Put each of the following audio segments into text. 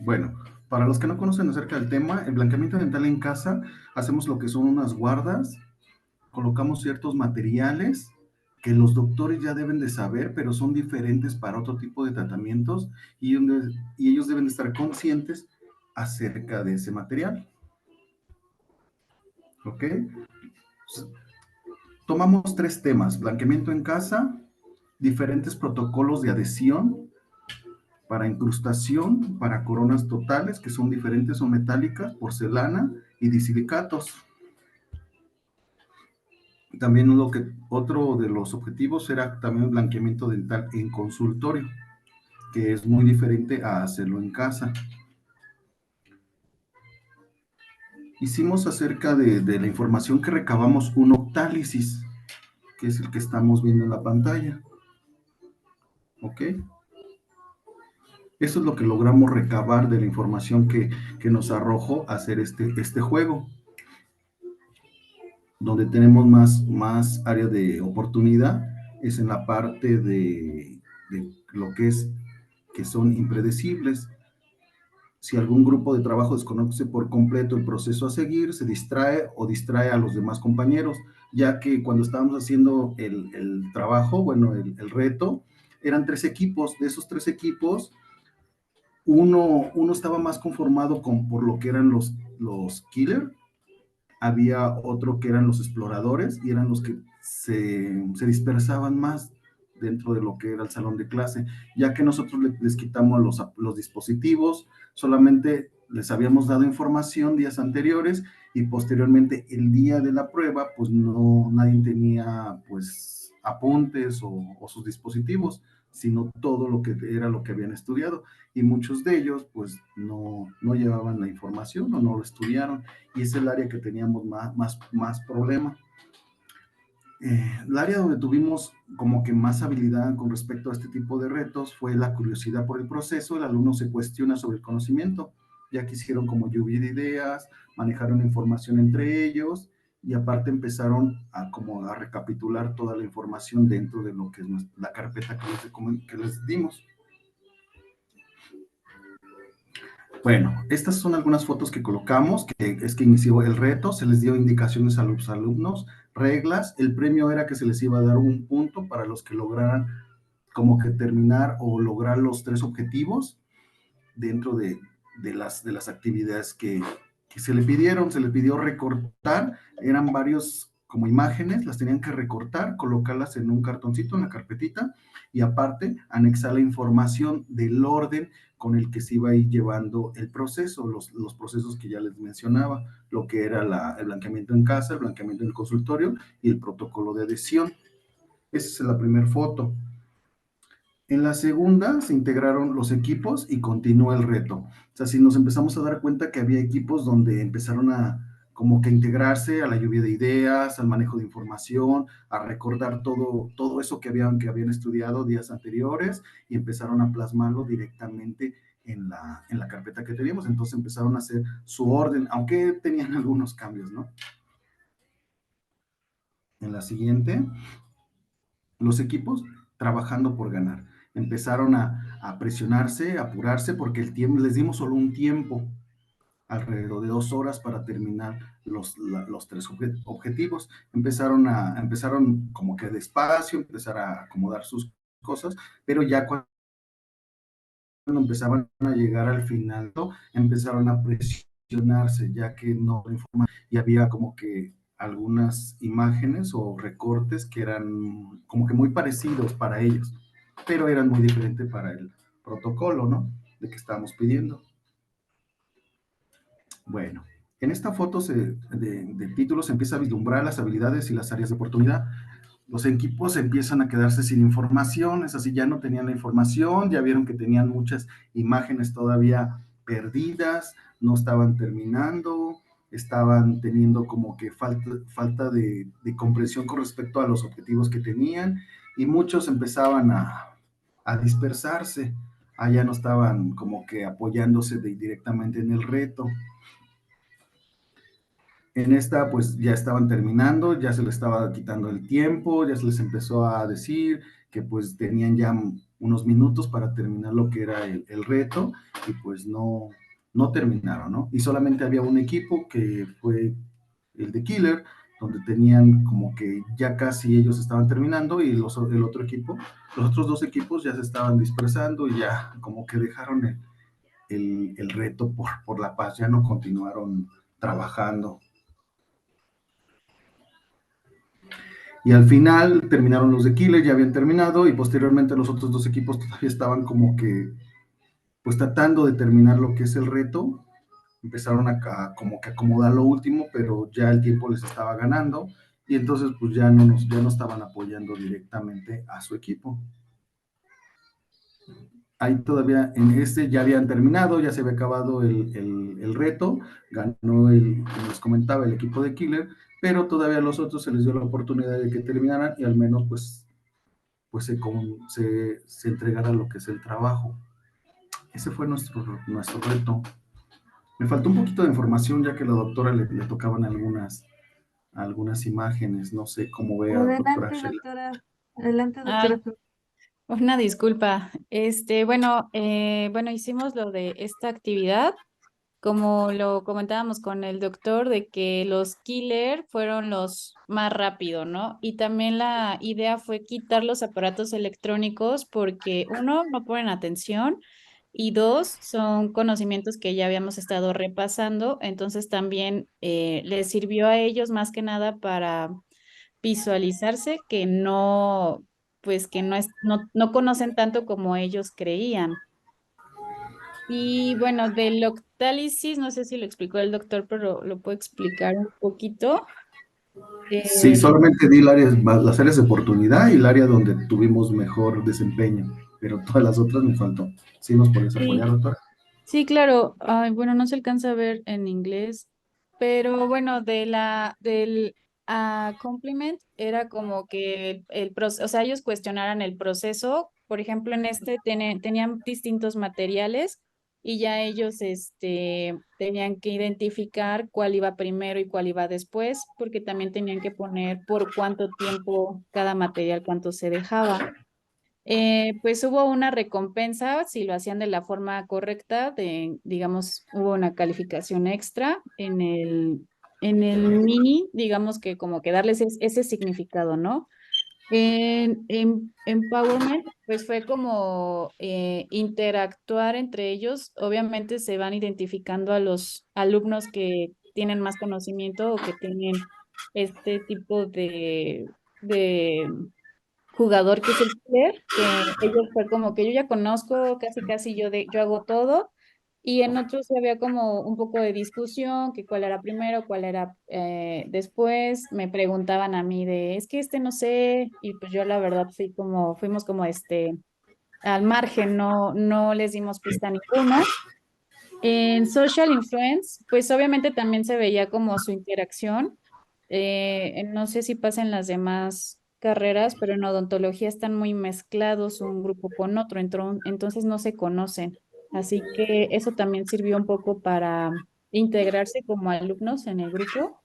Bueno, para los que no conocen acerca del tema, el blanqueamiento dental en casa, hacemos lo que son unas guardas, colocamos ciertos materiales que los doctores ya deben de saber, pero son diferentes para otro tipo de tratamientos y ellos deben de estar conscientes acerca de ese material, ¿ok? Tomamos tres temas: blanqueamiento en casa, diferentes protocolos de adhesión para incrustación, para coronas totales, que son diferentes o metálicas, porcelana y disilicatos. También otro de los objetivos era también el blanqueamiento dental en consultorio, que es muy diferente a hacerlo en casa. Hicimos acerca de la información que recabamos un octálisis, que es el que estamos viendo en la pantalla. ¿Ok? Eso es lo que logramos recabar de la información que nos arrojó hacer este juego, donde tenemos más área de oportunidad, es en la parte de lo que son impredecibles. Si algún grupo de trabajo desconoce por completo el proceso a seguir, se distrae o distrae a los demás compañeros, ya que cuando estábamos haciendo el trabajo, bueno, el reto, eran tres equipos. De esos tres equipos, uno estaba más conformado por lo que eran los killer, había otro que eran los exploradores y eran los que se dispersaban más dentro de lo que era el salón de clase, ya que nosotros les quitamos los dispositivos, solamente les habíamos dado información días anteriores y posteriormente el día de la prueba, pues no, nadie tenía pues apuntes o sus dispositivos, sino todo lo que era lo que habían estudiado y muchos de ellos pues no llevaban la información o no lo estudiaron y es el área que teníamos más problema. El área donde tuvimos como que más habilidad con respecto a este tipo de retos fue la curiosidad por el proceso. El alumno se cuestiona sobre el conocimiento, ya que hicieron como lluvia de ideas, manejaron información entre ellos y aparte empezaron a recapitular toda la información dentro de lo que es la carpeta que les dimos. Bueno, estas son algunas fotos que colocamos, que es que inició el reto, se les dio indicaciones a los alumnos, reglas, el premio era que se les iba a dar un punto para los que lograran como que terminar o lograr los tres objetivos dentro de las actividades que se le pidió recortar, eran varios como imágenes, las tenían que recortar, colocarlas en un cartoncito, en la carpetita, y aparte anexar la información del orden con el que se iba a ir llevando el proceso, los procesos que ya les mencionaba, lo que era el blanqueamiento en casa, el blanqueamiento en el consultorio y el protocolo de adhesión. Esa es la primera foto. En la segunda se integraron los equipos y continuó el reto. O sea, si nos empezamos a dar cuenta que había equipos donde empezaron a como que integrarse a la lluvia de ideas, al manejo de información, a recordar todo eso que habían estudiado días anteriores y empezaron a plasmarlo directamente en la carpeta que teníamos. Entonces empezaron a hacer su orden, aunque tenían algunos cambios, ¿no? En la siguiente, los equipos trabajando por ganar. Empezaron a presionarse, a apurarse, porque el tiempo, les dimos solo un tiempo, alrededor de 2 horas para terminar los tres objetivos. Empezaron como que despacio, empezar a acomodar sus cosas, pero ya cuando empezaban a llegar al final, ¿no? Empezaron a presionarse, ya que no informaban, y había como que algunas imágenes o recortes que eran como que muy parecidos para ellos, pero eran muy diferentes para el protocolo, ¿no? De que estábamos pidiendo. Bueno, en esta foto de título se empieza a vislumbrar las habilidades y las áreas de oportunidad. Los equipos empiezan a quedarse sin información, es así, ya no tenían la información, ya vieron que tenían muchas imágenes todavía perdidas, no estaban terminando, estaban teniendo como que falta de comprensión con respecto a los objetivos que tenían y muchos empezaban a dispersarse, allá no estaban como que apoyándose directamente en el reto. En esta, pues ya estaban terminando, ya se les estaba quitando el tiempo, ya se les empezó a decir que pues tenían ya unos minutos para terminar lo que era el reto y pues no terminaron, ¿no? Y solamente había un equipo que fue el de Killer, donde tenían como que ya casi ellos estaban terminando y el otro equipo, los otros dos equipos ya se estaban dispersando y ya como que dejaron el reto por la paz, ya no continuaron trabajando. Y al final terminaron los de Killer, ya habían terminado y posteriormente los otros dos equipos todavía estaban como que pues tratando de terminar lo que es el reto. Empezaron a como que acomodar lo último, pero ya el tiempo les estaba ganando y entonces pues ya no estaban apoyando directamente a su equipo. Ahí todavía en este ya habían terminado, ya se había acabado el reto, ganó como les comentaba, el equipo de Killer, pero todavía a los otros se les dio la oportunidad de que terminaran y al menos pues se entregara lo que es el trabajo. Ese fue nuestro reto. Me faltó un poquito de información ya que a la doctora le tocaban algunas imágenes, no sé cómo vea, doctora Adelante, Sheila. doctora. Adelante, Ay, doctora. una disculpa. Bueno, hicimos lo de esta actividad, como lo comentábamos con el doctor, de que los killer fueron los más rápido, ¿no? Y también la idea fue quitar los aparatos electrónicos porque uno, no ponen atención y dos, son conocimientos que ya habíamos estado repasando, entonces también les sirvió a ellos más que nada para visualizarse que no, pues que no es, no conocen tanto como ellos creían. Y bueno, del octálisis, no sé si lo explicó el doctor, pero lo puedo explicar un poquito. Sí, Eh, solamente di las áreas de oportunidad y el área donde tuvimos mejor desempeño, pero todas las otras me faltó. ¿Sí nos podés apoyar, sí, doctora? sí, claro. Ay, bueno, no se alcanza a ver en inglés, pero bueno, del compliment era como que el proceso, o sea, ellos cuestionaran el proceso. Por ejemplo, en este tenían distintos materiales y ya ellos tenían que identificar cuál iba primero y cuál iba después, porque también tenían que poner por cuánto tiempo cada material, cuánto se dejaba. Pues hubo una recompensa si lo hacían de la forma correcta, digamos, hubo una calificación extra en el mini, digamos que como que darles ese significado, ¿no? En Empowerment, pues fue como interactuar entre ellos. Obviamente se van identificando a los alumnos que tienen más conocimiento o que tienen este tipo de jugador que es el killer, que ellos fue como que yo ya conozco, casi casi yo hago todo, y en otros sí había como un poco de discusión, que cuál era primero, cuál era después, me preguntaban a mí de, es que no sé, y pues yo la verdad fuimos como al margen, no les dimos pista ninguna. En Social Influence, pues obviamente también se veía como su interacción. No sé si pasa en las demás carreras, pero en odontología están muy mezclados un grupo con otro, entonces no se conocen. Así que eso también sirvió un poco para integrarse como alumnos en el grupo.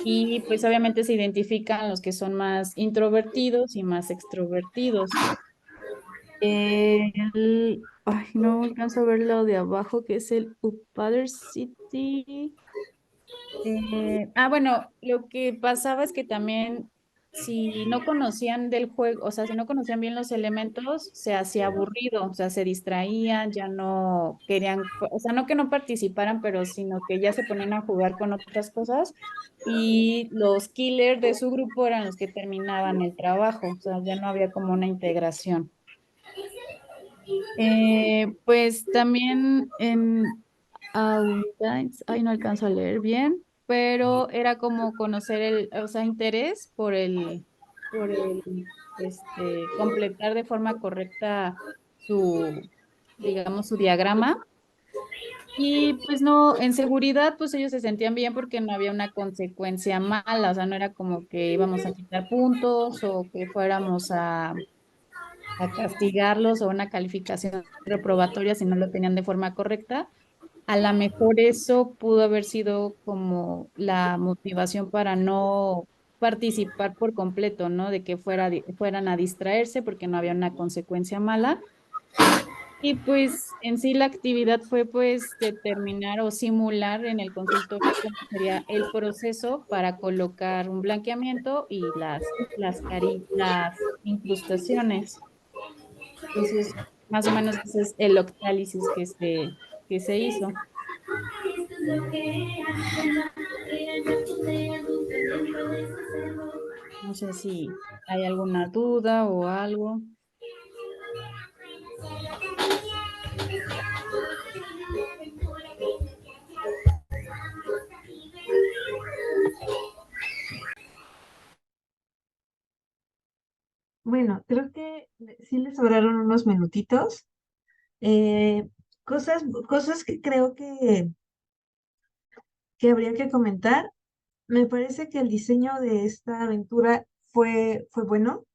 Y pues obviamente se identifican los que son más introvertidos y más extrovertidos. Ay, no alcanzo a ver lo de abajo, que es el Upper City. Bueno, lo que pasaba es que también si no conocían del juego, o sea, si no conocían bien los elementos, se hacía aburrido, o sea, se distraían, ya no querían, o sea, no que no participaran, pero sino que ya se ponían a jugar con otras cosas y los killers de su grupo eran los que terminaban el trabajo, o sea, ya no había como una integración. Pues también en Audines, ay, no alcanzo a leer bien, pero era como conocer o sea, interés por el, completar de forma correcta su, digamos, su diagrama. Y pues no, en seguridad, pues ellos se sentían bien porque no había una consecuencia mala, o sea, no era como que íbamos a quitar puntos o que fuéramos a castigarlos o una calificación reprobatoria si no lo tenían de forma correcta. A lo mejor eso pudo haber sido como la motivación para no participar por completo, ¿no? De que fueran a distraerse porque no había una consecuencia mala. Y pues en sí la actividad fue pues determinar o simular en el consultorio cómo sería el proceso para colocar un blanqueamiento y las incrustaciones. Entonces, más o menos ese es el octálisis que se hizo. No sé si hay alguna duda o algo. Bueno, creo que sí le sobraron unos minutitos. Eh, cosas que creo que habría que comentar. Me parece que el diseño de esta aventura fue bueno,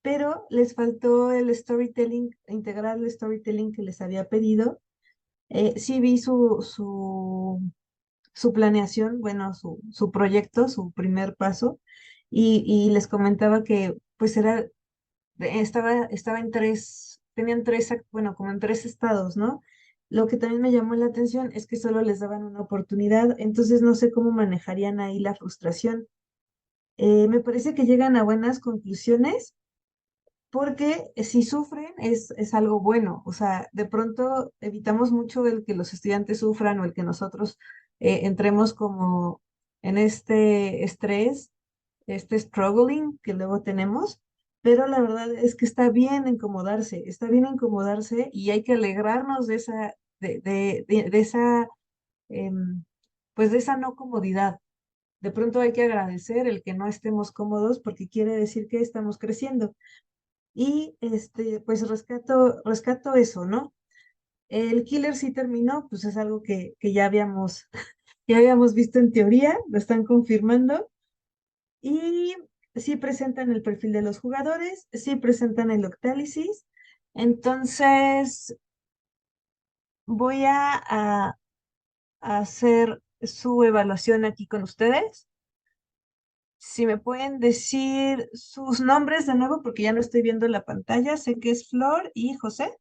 pero les faltó el storytelling, integrar el storytelling que les había pedido. Sí vi su planeación, bueno, su proyecto, su primer paso, y les comentaba que pues estaba en tenían bueno, como en tres estados, ¿no? Lo que también me llamó la atención es que solo les daban una oportunidad, entonces no sé cómo manejarían ahí la frustración. Me parece que llegan a buenas conclusiones porque si sufren es algo bueno, o sea, de pronto evitamos mucho el que los estudiantes sufran o el que nosotros entremos como en este estrés, este struggling que luego tenemos, pero la verdad es que está bien incomodarse y hay que alegrarnos de de esa, em, pues de esa no comodidad. De pronto hay que agradecer el que no estemos cómodos porque quiere decir que estamos creciendo. Y pues rescato eso, ¿no? El killer sí terminó, pues es algo que ya habíamos visto en teoría, lo están confirmando. Y sí presentan el perfil de los jugadores, sí presentan el octálisis. Entonces voy a hacer su evaluación aquí con ustedes. Si me pueden decir sus nombres de nuevo, porque ya no estoy viendo la pantalla, sé que es Flor y José.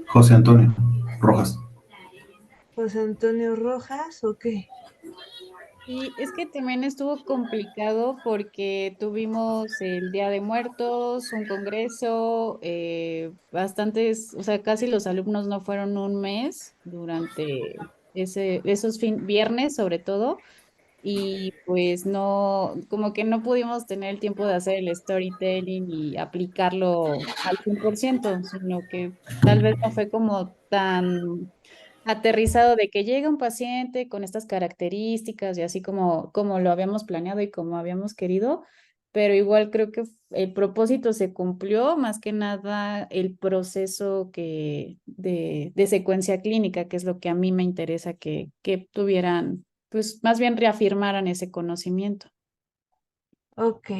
José Antonio Rojas. José Antonio Rojas, ok. Y es que también estuvo complicado porque tuvimos el Día de Muertos, un congreso, bastantes, o sea, casi los alumnos no fueron un mes durante esos viernes sobre todo, y pues no, como que no pudimos tener el tiempo de hacer el storytelling y aplicarlo al 100%, sino que tal vez no fue como tan aterrizado de que llega un paciente con estas características y así como lo habíamos planeado y como habíamos querido, pero igual creo que el propósito se cumplió, más que nada el proceso de secuencia clínica, que es lo que a mí me interesa que tuvieran, pues más bien reafirmaran ese conocimiento. Ok,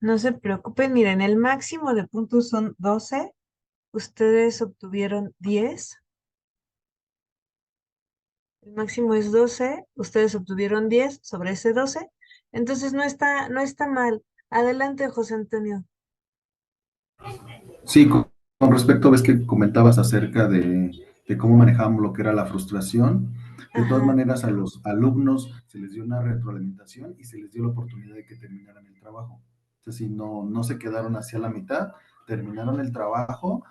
no se preocupen, miren, el máximo de puntos son 12, ustedes obtuvieron 10, el máximo es 12, ustedes obtuvieron 10 sobre ese 12, entonces no está mal. Adelante, José Antonio. Sí, con respecto, ves que comentabas acerca de cómo manejamos lo que era la frustración. De todas Ajá, maneras, a los alumnos se les dio una retroalimentación y se les dio la oportunidad de que terminaran el trabajo. Es decir, no se quedaron hacia la mitad, terminaron el trabajo,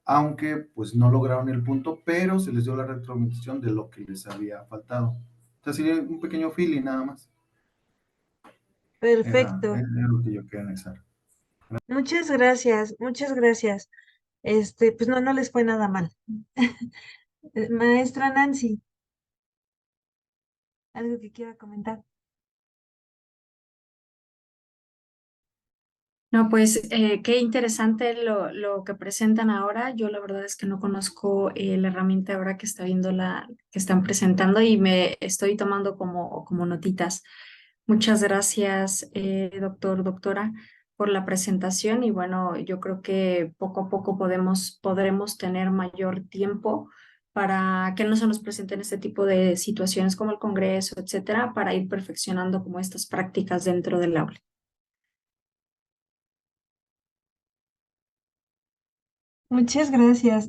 aunque pues no lograron el punto, pero se les dio la retroalimentación de lo que les había faltado. Entonces, sí, un pequeño feeling nada más. perfecto. Era lo que yo quería anexar. Muchas gracias, muchas gracias. Pues no les fue nada mal. Maestra Nancy, ¿algo que quiera comentar? No, pues qué interesante lo que presentan ahora. Yo la verdad es que no conozco la herramienta ahora que está viendo que están presentando y me estoy tomando como notitas. Muchas gracias, doctora, por la presentación y bueno, yo creo que poco a poco podremos tener mayor tiempo para que no se nos presenten este tipo de situaciones como el Congreso, etcétera, para ir perfeccionando como estas prácticas dentro del aula. muchas gracias,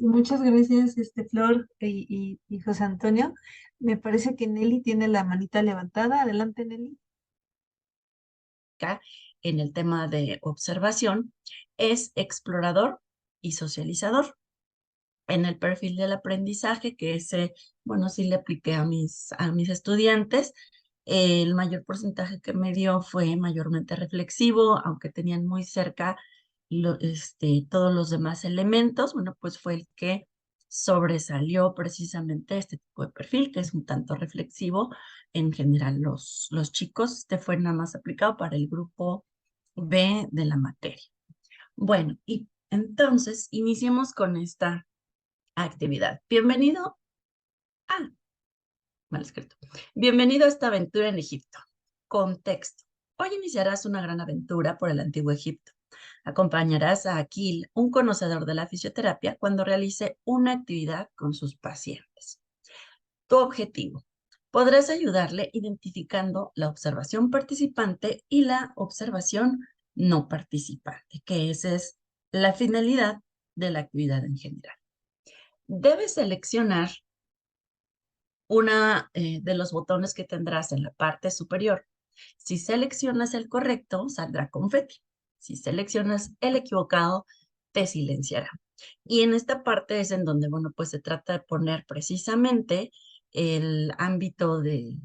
Flor y José Antonio. Me parece que Nelly tiene la manita levantada. Adelante, Nelly. Acá, en el tema de observación, es explorador y socializador. En el perfil del aprendizaje, que ese, bueno, sí le apliqué a mis estudiantes, el mayor porcentaje que me dio fue mayormente reflexivo, aunque tenían muy cerca todos los demás elementos, bueno, pues fue el que sobresalió precisamente este tipo de perfil, que es un tanto reflexivo. En general, los chicos, fue nada más aplicado para el grupo B de la materia. Bueno, y entonces iniciemos con esta actividad. Bienvenido. Ah, mal escrito. Bienvenido a esta aventura en Egipto. Contexto. Hoy iniciarás una gran aventura por el antiguo Egipto. Acompañarás a Aquil, un conocedor de la fisioterapia, cuando realice una actividad con sus pacientes. Tu objetivo. Podrás ayudarle identificando la observación participante y la observación no participante, que esa es la finalidad de la actividad en general. Debes seleccionar una de los botones que tendrás en la parte superior. Si seleccionas el correcto, saldrá confeti. Si seleccionas el equivocado, te silenciará. Y en esta parte es en donde, bueno, pues se trata de poner precisamente el ámbito de,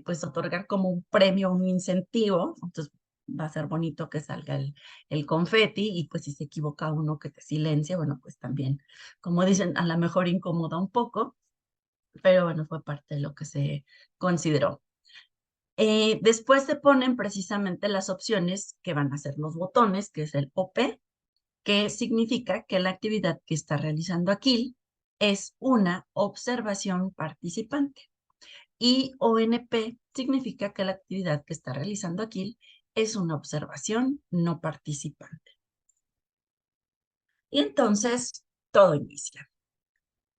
pues otorgar como un premio, un incentivo. Entonces va a ser bonito que salga el confeti y pues si se equivoca uno que te silencia, bueno, pues también, como dicen, a lo mejor incomoda un poco, pero bueno, fue parte de lo que se consideró. Después se ponen precisamente las opciones que van a ser los botones, que es el OP, que significa que la actividad que está realizando Aquil es una observación participante. Y ONP significa que la actividad que está realizando Aquil es una observación no participante. Y entonces todo inicia.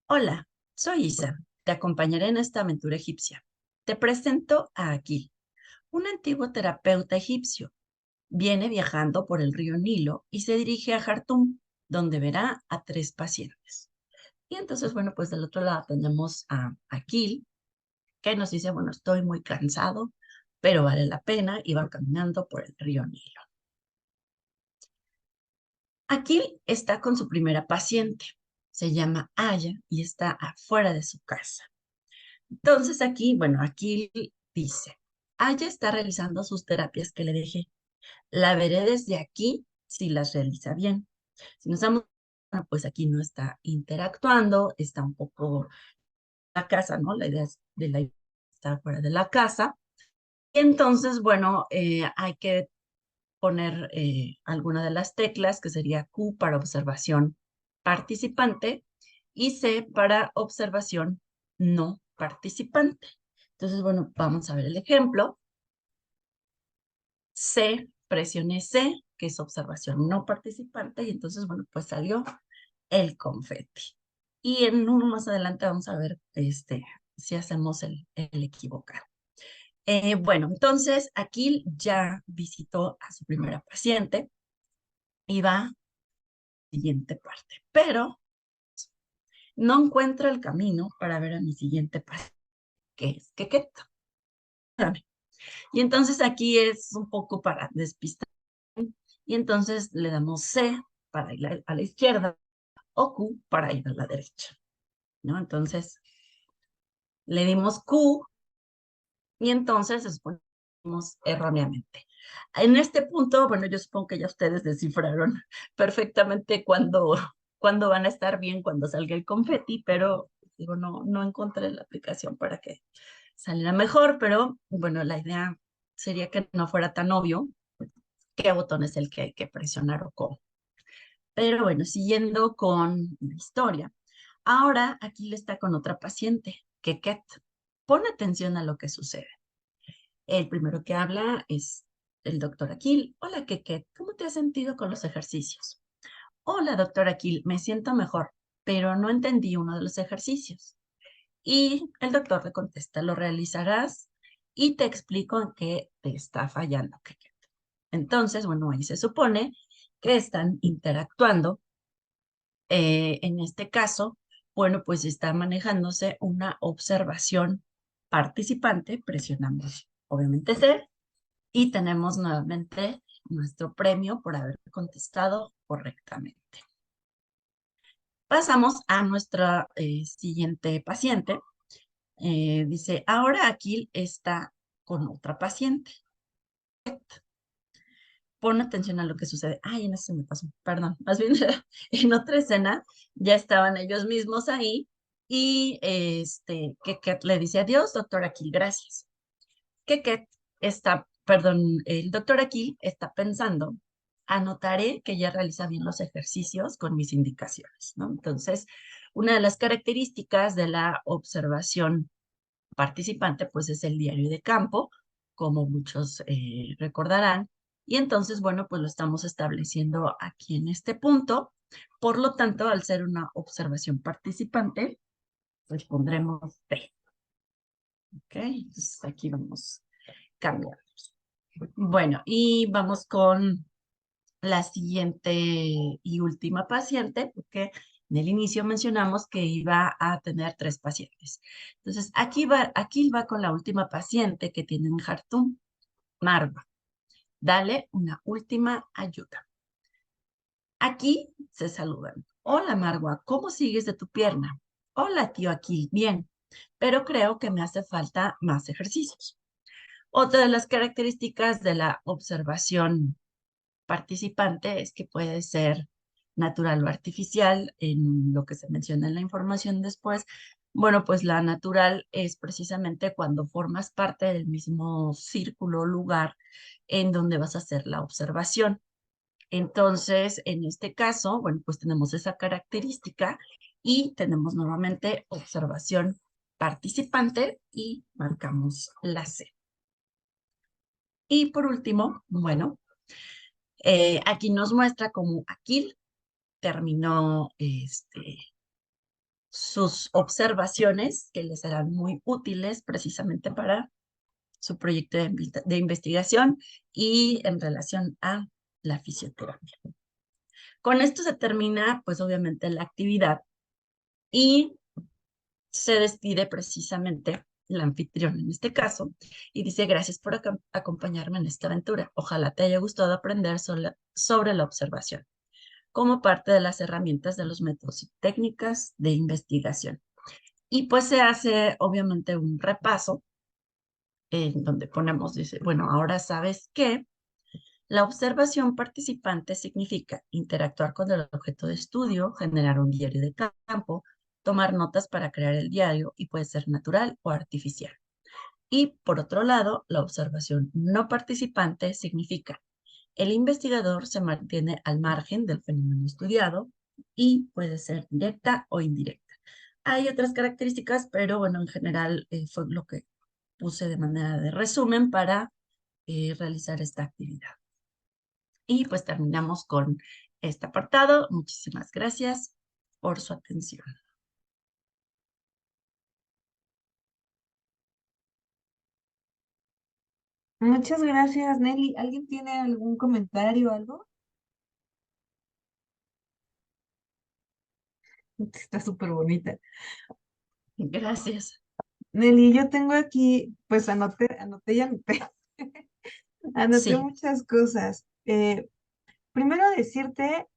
Hola, soy Isa. Te acompañaré en esta aventura egipcia. Te presento a Aquil, un antiguo terapeuta egipcio. Viene viajando por el río Nilo y se dirige a Jartum, donde verá a 3 pacientes. Y entonces, bueno, pues del otro lado tenemos a Aquil, que nos dice, bueno, estoy muy cansado, pero vale la pena, y va caminando por el río Nilo. Aquil está con su primera paciente. Se llama Aya y está afuera de su casa. Entonces aquí, bueno, aquí dice, Aya está realizando sus terapias que le dejé. La veré desde aquí si las realiza bien. Si nos damos cuenta, pues aquí no está interactuando, está un poco la casa, ¿no? La idea es de la estar fuera de la casa. Y entonces, bueno, hay que poner alguna de las teclas, que sería Q para observación participante y C para observación no participante. Entonces, bueno, vamos a ver el ejemplo. C, presioné C, que es observación no participante, y entonces, bueno, pues salió el confeti. Y en uno más adelante vamos a ver si hacemos el equivocado. Bueno, entonces aquí ya visitó a su primera paciente y va a la siguiente parte, pero no encuentra el camino para ver a mi siguiente paciente, que es Quequeto. Y entonces aquí es un poco para despistar. Y entonces le damos C para ir a la izquierda o Q para ir a la derecha, ¿no? Entonces le dimos Q y entonces respondimos erróneamente. En este punto, bueno, yo supongo que ya ustedes descifraron perfectamente cuándo van a estar bien cuando salga el confeti, pero digo, no encontré la aplicación para que saliera mejor, pero bueno, la idea sería que no fuera tan obvio qué botón es el que hay que presionar o cómo. Pero bueno, siguiendo con la historia. Ahora aquí le está con otra paciente, Keket. Pon atención a lo que sucede. El primero que habla es el doctor Aquil. Hola, Keket, ¿cómo te has sentido con los ejercicios? Hola, doctor Aquil, me siento mejor, pero no entendí uno de los ejercicios. Y el doctor le contesta, lo realizarás y te explico en qué te está fallando, Keket. Entonces, bueno, ahí se supone que están interactuando En este caso, bueno, pues está manejándose una observación participante, presionamos obviamente C y tenemos nuevamente nuestro premio por haber contestado correctamente. Pasamos a nuestra siguiente paciente. Dice, ahora Aquil está con otra paciente. Pon atención a lo que sucede. Ay, en eso se me pasó, perdón. Más bien, en otra escena ya estaban ellos mismos ahí y que le dice adiós, doctor Aquil, gracias. Que está, perdón, el doctor aquí está pensando, anotaré que ya realiza bien los ejercicios con mis indicaciones, ¿no? Entonces, una de las características de la observación participante, pues es el diario de campo, como muchos recordarán, y entonces, bueno, pues lo estamos estableciendo aquí en este punto. Por lo tanto, al ser una observación participante, pues pondremos P. ¿Ok? Entonces aquí vamos cambiar. Bueno, y vamos con la siguiente y última paciente, porque en el inicio mencionamos que iba a tener 3 pacientes. Entonces, aquí va con la última paciente que tiene en Jartum, Marwa. Dale una última ayuda. Aquí se saludan. Hola, Marwa, ¿cómo sigues de tu pierna? Hola, tío Aquil, bien, pero creo que me hace falta más ejercicios. Otra de las características de la observación participante es que puede ser natural o artificial, en lo que se menciona en la información después. Bueno, pues la natural es precisamente cuando formas parte del mismo círculo o lugar en donde vas a hacer la observación. Entonces, en este caso, bueno, pues tenemos esa característica y tenemos nuevamente observación participante y marcamos la C. Y por último, bueno, aquí nos muestra cómo Aquil terminó sus observaciones que le serán muy útiles precisamente para su proyecto de investigación y en relación a la fisioterapia. Con esto se termina, pues obviamente, la actividad y se despide precisamente el anfitrión en este caso y dice gracias por acompañarme en esta aventura. Ojalá te haya gustado aprender sobre la observación como parte de las herramientas de los métodos y técnicas de investigación. Y pues se hace obviamente un repaso en donde ponemos, dice, bueno, ahora sabes que la observación participante significa interactuar con el objeto de estudio, generar un diario de campo, tomar notas para crear el diario y puede ser natural o artificial. Y por otro lado, la observación no participante significa el investigador se mantiene al margen del fenómeno estudiado y puede ser directa o indirecta. Hay otras características, pero bueno, en general fue lo que puse de manera de resumen para realizar esta actividad. Y pues terminamos con este apartado. Muchísimas gracias por su atención. Muchas gracias, Nelly. ¿Alguien tiene algún comentario o algo? Está súper bonita. Gracias. Nelly, yo tengo aquí, pues anoté y anoté. Anoté Sí. muchas cosas. Primero decirte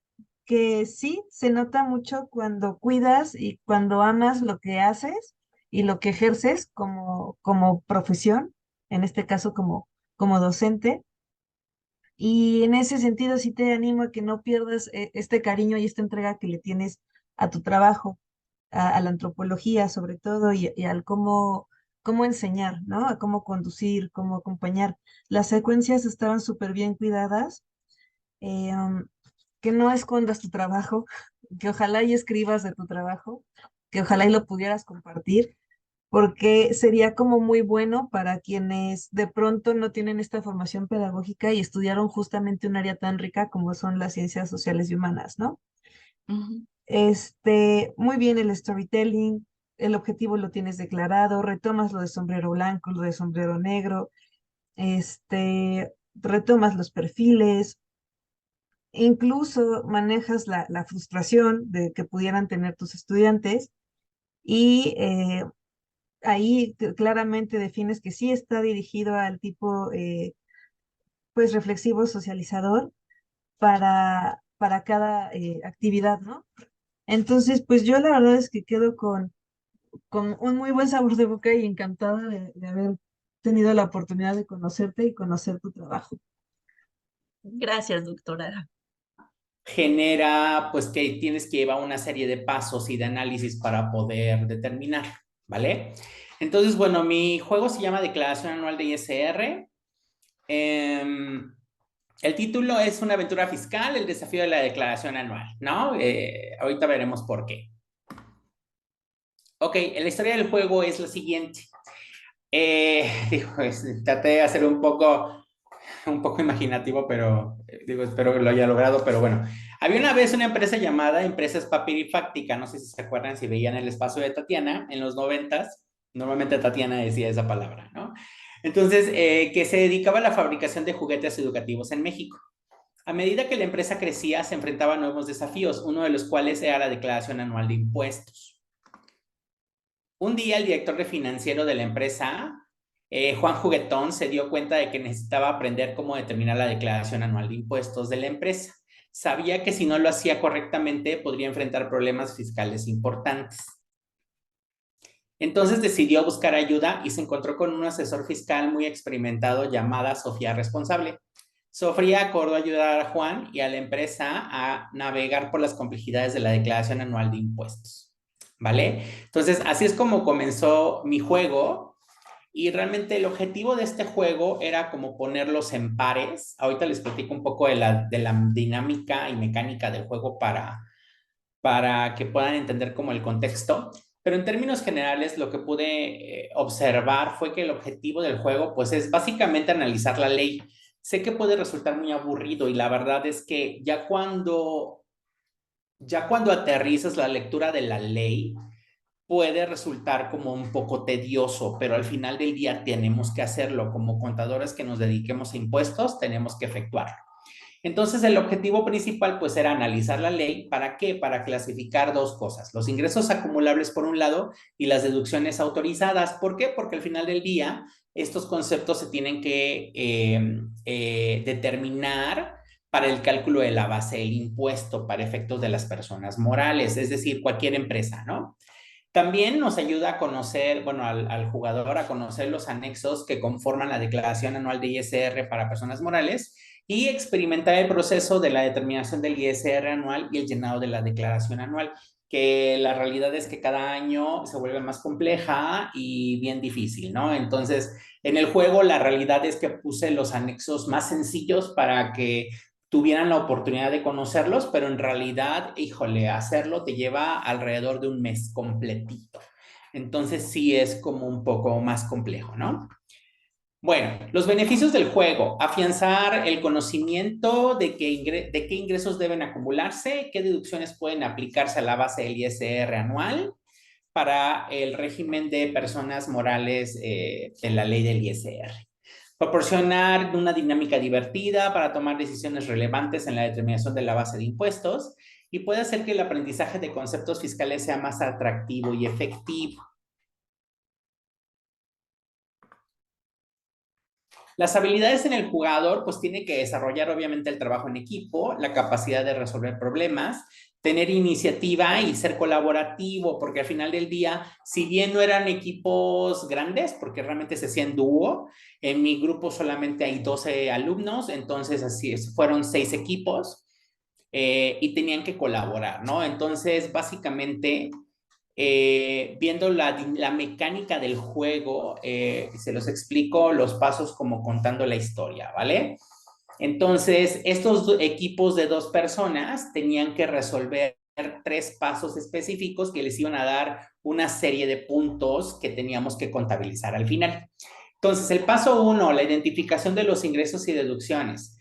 que sí, se nota mucho cuando cuidas y cuando amas lo que haces y lo que ejerces como profesión, en este caso como docente. Y en ese sentido sí te animo a que no pierdas este cariño y esta entrega que le tienes a tu trabajo, a la antropología sobre todo y al cómo enseñar, ¿no? A cómo conducir, cómo acompañar. Las secuencias estaban súper bien cuidadas. eh, um, que no escondas tu trabajo, que ojalá y escribas de tu trabajo, que ojalá y lo pudieras compartir, porque sería como muy bueno para quienes de pronto no tienen esta formación pedagógica y estudiaron justamente un área tan rica como son las ciencias sociales y humanas, ¿no? Ujú. Muy bien el storytelling, el objetivo lo tienes declarado, retomas lo de sombrero blanco, lo de sombrero negro, retomas los perfiles, incluso manejas la frustración de que pudieran tener tus estudiantes y ahí claramente defines que sí está dirigido al tipo pues reflexivo socializador para cada actividad, ¿no? Entonces, pues yo la verdad es que quedo con un muy buen sabor de boca y encantada de haber tenido la oportunidad de conocerte y conocer tu trabajo. Gracias, doctora. Genera pues que tienes que llevar una serie de pasos y de análisis para poder determinar, ¿vale? Entonces, bueno, mi juego se llama Declaración Anual de ISR. El título es Una aventura fiscal, el desafío de la declaración anual, ¿no? Ahorita veremos por qué. Ok, la historia del juego es la siguiente. Traté de hacer un poco imaginativo, pero espero que lo haya logrado, pero bueno. Había una vez una empresa llamada Empresas Papirifáctica, no sé si se acuerdan, si veían el espacio de Tatiana en los 90s, normalmente Tatiana decía esa palabra, ¿no? Entonces, que se dedicaba a la fabricación de juguetes educativos en México. A medida que la empresa crecía, se enfrentaba a nuevos desafíos, uno de los cuales era la declaración anual de impuestos. Un día, el director financiero de la empresa, Juan Juguetón, se dio cuenta de que necesitaba aprender cómo determinar la declaración anual de impuestos de la empresa. Sabía que si no lo hacía correctamente, podría enfrentar problemas fiscales importantes. Entonces decidió buscar ayuda y se encontró con un asesor fiscal muy experimentado llamada Sofía Responsable. Sofía acordó ayudar a Juan y a la empresa a navegar por las complejidades de la declaración anual de impuestos, ¿vale? Entonces, así es como comenzó mi juego y realmente el objetivo de este juego era como ponerlos en pares. Ahorita les platico un poco de la dinámica y mecánica del juego para que puedan entender como el contexto. Pero en términos generales, lo que pude observar fue que el objetivo del juego, pues, es básicamente analizar la ley. Sé que puede resultar muy aburrido y la verdad es que ya cuando aterrizas la lectura de la ley, puede resultar como un poco tedioso, pero al final del día tenemos que hacerlo. Como contadores que nos dediquemos a impuestos, tenemos que efectuarlo. Entonces, el objetivo principal, pues, era analizar la ley. ¿Para qué? Para clasificar dos cosas: los ingresos acumulables por un lado y las deducciones autorizadas. ¿Por qué? Porque al final del día, estos conceptos se tienen que determinar para el cálculo de la base del impuesto para efectos de las personas morales, es decir, cualquier empresa, ¿no? También nos ayuda a conocer, bueno, al jugador a conocer los anexos que conforman la declaración anual de ISR para personas morales y experimentar el proceso de la determinación del ISR anual y el llenado de la declaración anual, que la realidad es que cada año se vuelve más compleja y bien difícil, ¿no? Entonces, en el juego la realidad es que puse los anexos más sencillos para que tuvieran la oportunidad de conocerlos, pero en realidad, híjole, hacerlo te lleva alrededor de un mes completito. Entonces sí es como un poco más complejo, ¿no? Bueno, los beneficios del juego: afianzar el conocimiento de qué ingresos deben acumularse, qué deducciones pueden aplicarse a la base del ISR anual para el régimen de personas morales de la ley del ISR. Proporcionar una dinámica divertida para tomar decisiones relevantes en la determinación de la base de impuestos y puede hacer que el aprendizaje de conceptos fiscales sea más atractivo y efectivo. Las habilidades en el jugador, pues tiene que desarrollar obviamente el trabajo en equipo, la capacidad de resolver problemas, tener iniciativa y ser colaborativo, porque al final del día, si bien no eran equipos grandes, porque realmente se hacía en dúo, en mi grupo solamente hay 12 alumnos, entonces así fueron 6 equipos y tenían que colaborar, ¿no? Entonces, básicamente, viendo la mecánica del juego, se los explico los pasos como contando la historia, ¿vale? Entonces, estos equipos de 2 personas tenían que resolver 3 pasos específicos que les iban a dar una serie de puntos que teníamos que contabilizar al final. Entonces, el paso 1, la identificación de los ingresos y deducciones.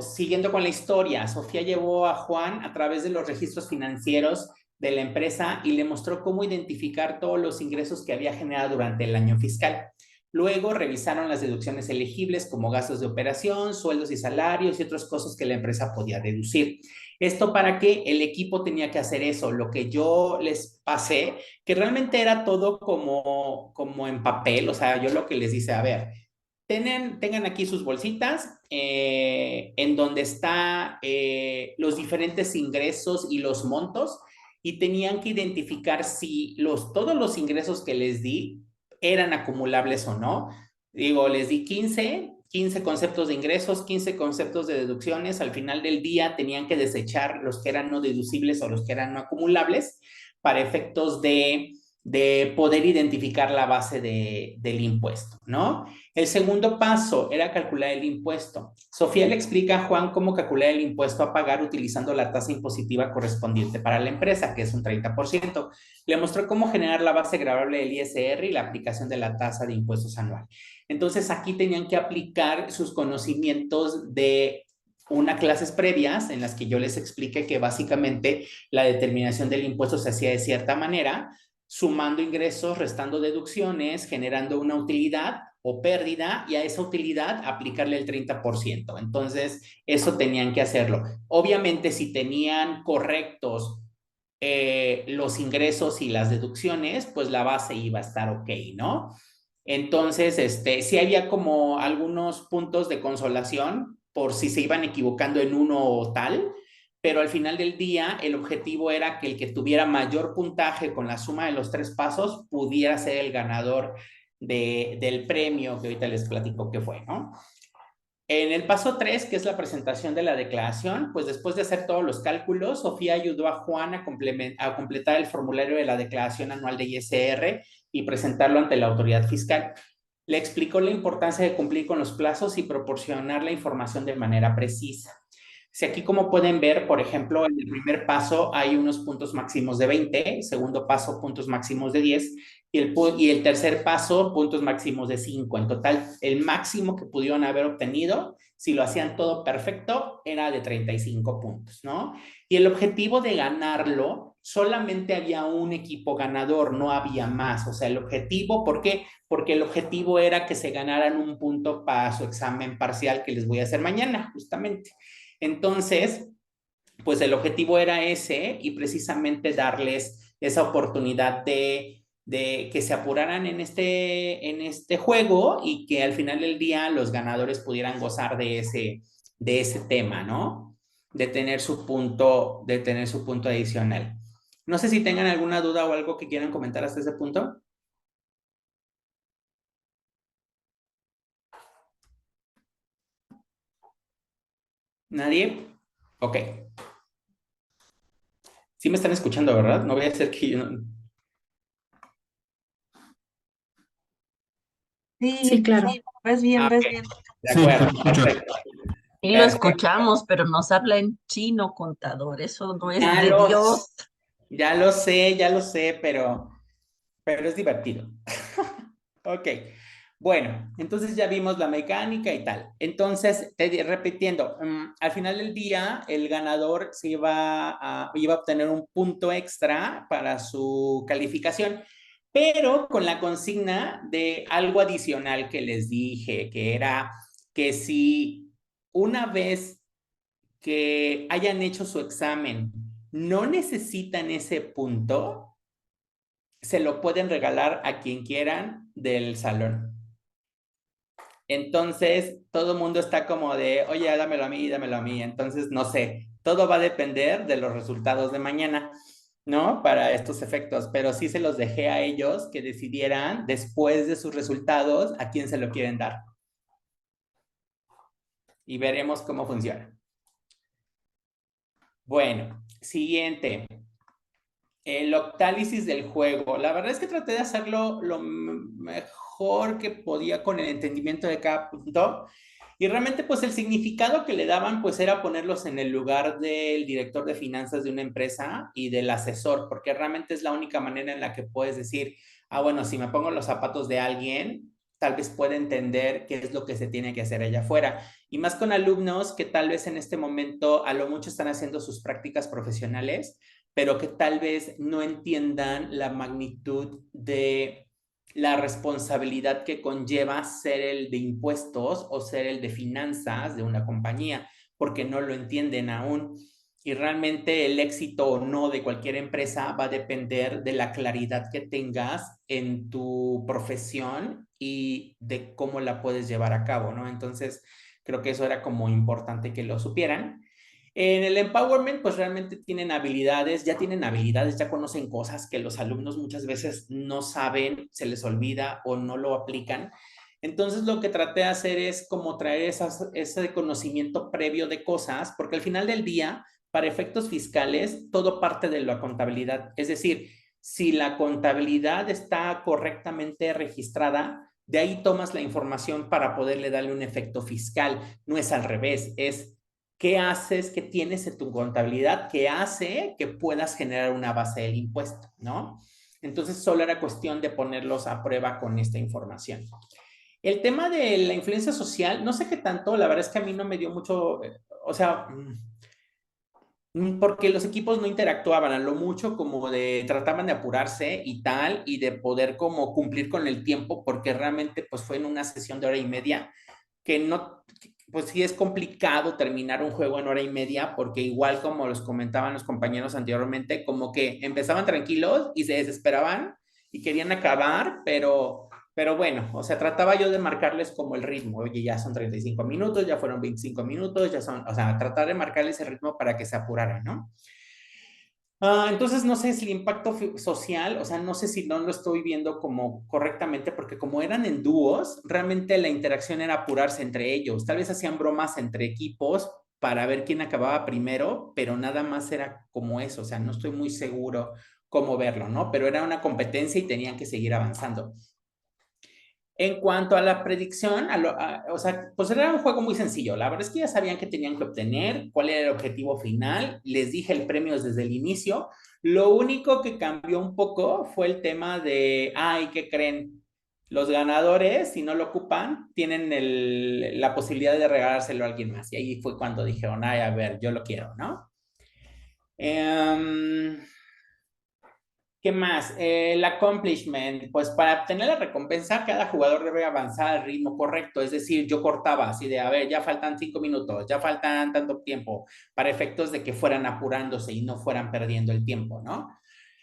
Siguiendo con la historia, Sofía llevó a Juan a través de los registros financieros de la empresa y le mostró cómo identificar todos los ingresos que había generado durante el año fiscal. Luego revisaron las deducciones elegibles como gastos de operación, sueldos y salarios y otros costos que la empresa podía deducir. Esto para que el equipo tenía que hacer eso, lo que yo les pasé, que realmente era todo como en papel, o sea, yo lo que les dice, a ver, tengan aquí sus bolsitas en donde están los diferentes ingresos y los montos y tenían que identificar si todos los ingresos que les di eran acumulables o no. Digo, les di 15 conceptos de ingresos, 15 conceptos de deducciones. Al final del día tenían que desechar los que eran no deducibles o los que eran no acumulables para efectos de poder identificar la base del impuesto, ¿no? El segundo paso era calcular el impuesto. Sofía le explica a Juan cómo calcular el impuesto a pagar utilizando la tasa impositiva correspondiente para la empresa, que es un 30%. Le mostró cómo generar la base gravable del ISR y la aplicación de la tasa de impuestos anual. Entonces, aquí tenían que aplicar sus conocimientos de unas clases previas en las que yo les expliqué que básicamente la determinación del impuesto se hacía de cierta manera, sumando ingresos, restando deducciones, generando una utilidad o pérdida y a esa utilidad aplicarle el 30%. Entonces, eso tenían que hacerlo. Obviamente, si tenían correctos los ingresos y las deducciones, pues la base iba a estar ok, ¿no? Entonces, sí había como algunos puntos de consolación por si se iban equivocando en uno o tal, pero al final del día el objetivo era que el que tuviera mayor puntaje con la suma de los 3 pasos pudiera ser el ganador del premio que ahorita les platico que fue, ¿no? En el paso 3, que es la presentación de la declaración, pues después de hacer todos los cálculos, Sofía ayudó a Juan a completar el formulario de la declaración anual de ISR y presentarlo ante la autoridad fiscal. Le explicó la importancia de cumplir con los plazos y proporcionar la información de manera precisa. Si aquí como pueden ver, por ejemplo, en el primer paso hay unos puntos máximos de 20, segundo paso puntos máximos de 10 y el tercer paso puntos máximos de 5. En total, el máximo que pudieron haber obtenido, si lo hacían todo perfecto, era de 35 puntos, ¿no? Y el objetivo de ganarlo, solamente había un equipo ganador, no había más. O sea, el objetivo, ¿por qué? Porque el objetivo era que se ganaran un punto para su examen parcial que les voy a hacer mañana, justamente. Entonces, pues el objetivo era ese y precisamente darles esa oportunidad de que se apuraran en este juego y que al final del día los ganadores pudieran gozar de ese tema, ¿no? De tener su punto adicional. No sé si tengan alguna duda o algo que quieran comentar hasta ese punto. ¿Nadie? Ok. Sí me están escuchando, ¿verdad? No voy a hacer que yo no... Sí, claro. Sí, vas bien, vas bien. De acuerdo, perfecto. Y lo escuchamos, pero nos habla en chino, contador. Eso no es Ya de lo- Dios. Ya lo sé, pero es divertido. Ok. Bueno, entonces ya vimos la mecánica y tal. Entonces, repitiendo, al final del día, el ganador iba a obtener un punto extra para su calificación, pero con la consigna de algo adicional que les dije, que era que si una vez que hayan hecho su examen no necesitan ese punto, se lo pueden regalar a quien quieran del salón. Entonces, todo el mundo está como de, oye, dámelo a mí, dámelo a mí. Entonces, no sé, todo va a depender de los resultados de mañana, ¿no? Para estos efectos, pero sí se los dejé a ellos que decidieran después de sus resultados a quién se lo quieren dar. Y veremos cómo funciona. Bueno, siguiente. El octálisis del juego. La verdad es que traté de hacerlo lo mejor que podía con el entendimiento de cada punto. Y realmente, pues el significado que le daban, pues era ponerlos en el lugar del director de finanzas de una empresa y del asesor, porque realmente es la única manera en la que puedes decir, ah, bueno, si me pongo los zapatos de alguien, tal vez pueda entender qué es lo que se tiene que hacer allá afuera. Y más con alumnos que tal vez en este momento a lo mucho están haciendo sus prácticas profesionales, pero que tal vez no entiendan la magnitud de la responsabilidad que conlleva ser el de impuestos o ser el de finanzas de una compañía, porque no lo entienden aún. Y realmente el éxito o no de cualquier empresa va a depender de la claridad que tengas en tu profesión y de cómo la puedes llevar a cabo, ¿no? Entonces, creo que eso era como importante que lo supieran. En el empowerment, pues realmente tienen habilidades, ya conocen cosas que los alumnos muchas veces no saben, se les olvida o no lo aplican. Entonces, lo que traté de hacer es como traer ese conocimiento previo de cosas, porque al final del día, para efectos fiscales, todo parte de la contabilidad. Es decir, si la contabilidad está correctamente registrada, de ahí tomas la información para poderle darle un efecto fiscal. No es al revés, es qué haces, qué tienes en tu contabilidad que hace que puedas generar una base del impuesto, ¿no? Entonces, solo era cuestión de ponerlos a prueba con esta información. El tema de la influencia social, no sé qué tanto, la verdad es que a mí no me dio mucho, o sea, porque los equipos no interactuaban a lo mucho como de trataban de apurarse y tal, y de poder como cumplir con el tiempo, porque realmente pues fue en una sesión de hora y media que no, pues sí es complicado terminar un juego en hora y media, porque igual como los comentaban los compañeros anteriormente, como que empezaban tranquilos y se desesperaban y querían acabar, pero bueno, o sea, trataba yo de marcarles como el ritmo, oye, ya son 35 minutos, ya fueron 25 minutos, ya son, o sea, tratar de marcarles el ritmo para que se apuraran, ¿no? Entonces, no sé si el impacto social, o sea, no sé si no lo estoy viendo como correctamente, porque como eran en dúos, realmente la interacción era apurarse entre ellos. Tal vez hacían bromas entre equipos para ver quién acababa primero, pero nada más era como eso, o sea, no estoy muy seguro cómo verlo, ¿no? Pero era una competencia y tenían que seguir avanzando. En cuanto a la predicción, o sea, pues era un juego muy sencillo. La verdad es que ya sabían qué tenían que obtener, cuál era el objetivo final. Les dije el premio desde el inicio. Lo único que cambió un poco fue el tema de, ay, ¿qué creen? Los ganadores, si no lo ocupan, tienen la posibilidad de regalárselo a alguien más. Y ahí fue cuando dijeron, ay, a ver, yo lo quiero, ¿no? ¿Qué más? El accomplishment, pues para obtener la recompensa, cada jugador debe avanzar al ritmo correcto. Es decir, yo cortaba así de, a ver, ya faltan 5 minutos, ya faltan tanto tiempo, para efectos de que fueran apurándose y no fueran perdiendo el tiempo, ¿no?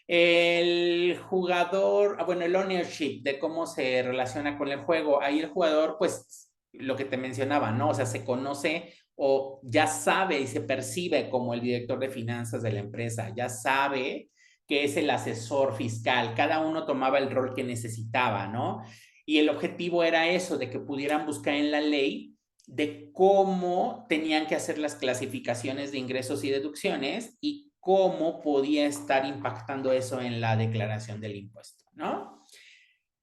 El jugador, bueno, el ownership de cómo se relaciona con el juego. Ahí el jugador, pues, lo que te mencionaba, ¿no? O sea, se conoce o ya sabe y se percibe como el director de finanzas de la empresa, ya sabe que es el asesor fiscal. Cada uno tomaba el rol que necesitaba, ¿no? Y el objetivo era eso, de que pudieran buscar en la ley de cómo tenían que hacer las clasificaciones de ingresos y deducciones y cómo podía estar impactando eso en la declaración del impuesto, ¿no?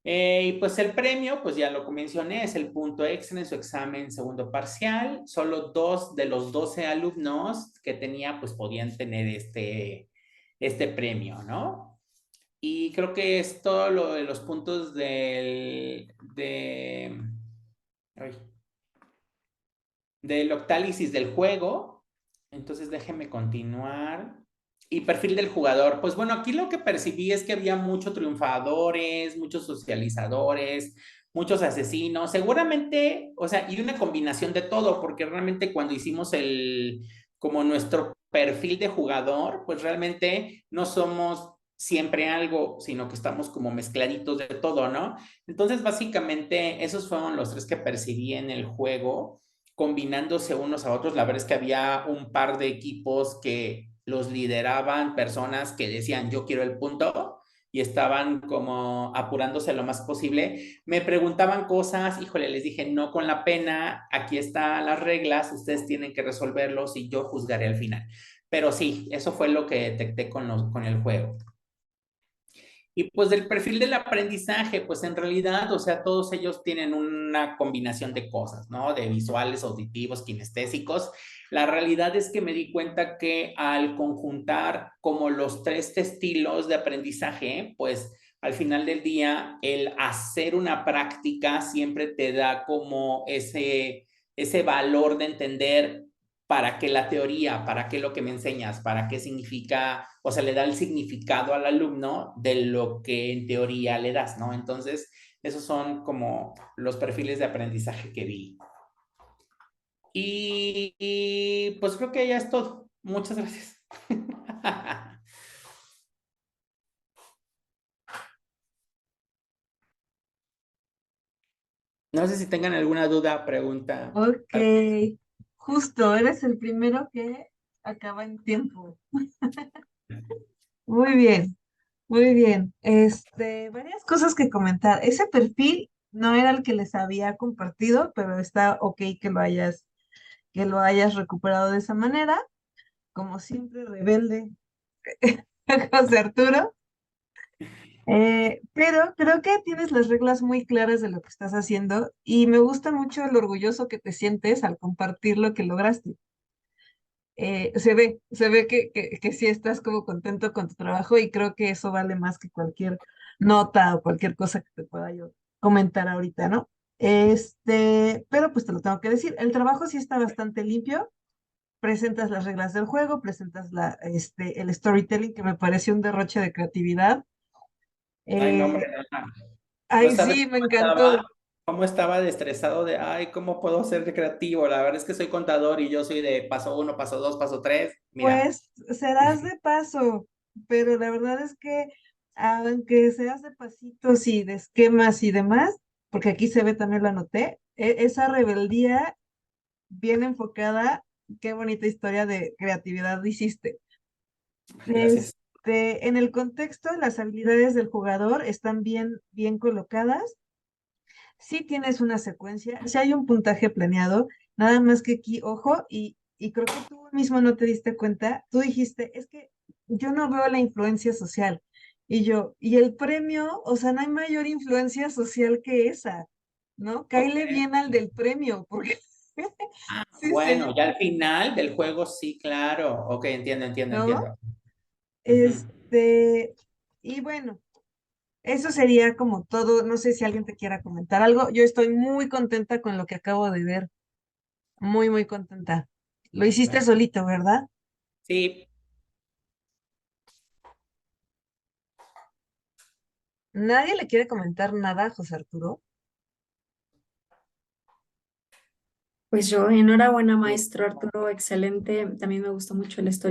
Y pues el premio, pues ya lo mencioné, es el punto extra en su examen segundo parcial. Solo 2 de los 12 alumnos que tenía, pues podían tener este premio, ¿no? Y creo que es todo lo de los puntos del octálisis del juego. Entonces déjenme continuar. Y perfil del jugador. Pues bueno, aquí lo que percibí es que había muchos triunfadores, muchos socializadores, muchos asesinos, seguramente, o sea, y una combinación de todo, porque realmente cuando hicimos como nuestro perfil de jugador, pues realmente no somos siempre algo, sino que estamos como mezcladitos de todo, ¿no? Entonces, básicamente, esos fueron los 3 que percibí en el juego combinándose unos a otros. La verdad es que había un par de equipos que los lideraban personas que decían yo quiero el punto y estaban como apurándose lo más posible. Me preguntaban cosas, híjole, les dije no con la pena, aquí están las reglas, ustedes tienen que resolverlos y yo juzgaré al final. Pero sí, eso fue lo que detecté con el juego. Y pues del perfil del aprendizaje, pues en realidad, o sea, todos ellos tienen una combinación de cosas, ¿no? De visuales, auditivos, kinestésicos. La realidad es que me di cuenta que al conjuntar como los 3 estilos de aprendizaje, pues al final del día, el hacer una práctica siempre te da como ese valor de entender para qué la teoría, para qué lo que me enseñas, para qué significa, o sea, le da el significado al alumno de lo que en teoría le das, ¿no? Entonces, esos son como los perfiles de aprendizaje que vi. Y pues creo que ya es todo. Muchas gracias. No sé si tengan alguna duda, pregunta. Ok, justo, eres el primero que acaba en tiempo. Muy bien, muy bien. Varias cosas que comentar. Ese perfil no era el que les había compartido, pero está ok que lo hayas recuperado de esa manera. Como siempre, rebelde, José Arturo. Pero creo que tienes las reglas muy claras de lo que estás haciendo y me gusta mucho lo orgulloso que te sientes al compartir lo que lograste. Se ve que sí estás como contento con tu trabajo y creo que eso vale más que cualquier nota o cualquier cosa que te pueda yo comentar ahorita, ¿no? Pero pues te lo tengo que decir, el trabajo sí está bastante limpio, presentas las reglas del juego, presentas el storytelling que me pareció un derroche de creatividad. Ay, no, Eh, hombre, no, no. No Ay, sabes sí, me encantó. cómo estaba de estresado de, ay, ¿cómo puedo ser de creativo? La verdad es que soy contador y yo soy de paso 1, paso 2, paso 3. Mira, Pues serás de paso, pero la verdad es que aunque seas de pasitos y de esquemas y demás, porque aquí se ve también lo anoté, esa rebeldía bien enfocada, qué bonita historia de creatividad hiciste. gracias. En el contexto, las habilidades del jugador están bien colocadas. Sí tienes una secuencia, sí hay un puntaje planeado, nada más que aquí, ojo, y creo que tú mismo no te diste cuenta, tú dijiste, es que yo no veo la influencia social. Y el premio, o sea, no hay mayor influencia social que esa, ¿no? Ok. Cáele bien al del premio, porque Ah, sí bueno, se, ya al final del juego sí, claro. Ok, entiendo, entiendo, ¿no? entiendo. Ujú. Este, y bueno. Eso sería como todo. No sé si alguien te quiera comentar algo. Yo estoy muy contenta con lo que acabo de ver. Muy, muy contenta. Lo hiciste Gracias. solito, ¿verdad? Sí, ¿Nadie le quiere comentar nada a José Arturo? Pues yo, enhorabuena, maestro Arturo, excelente. También me gustó mucho la historia.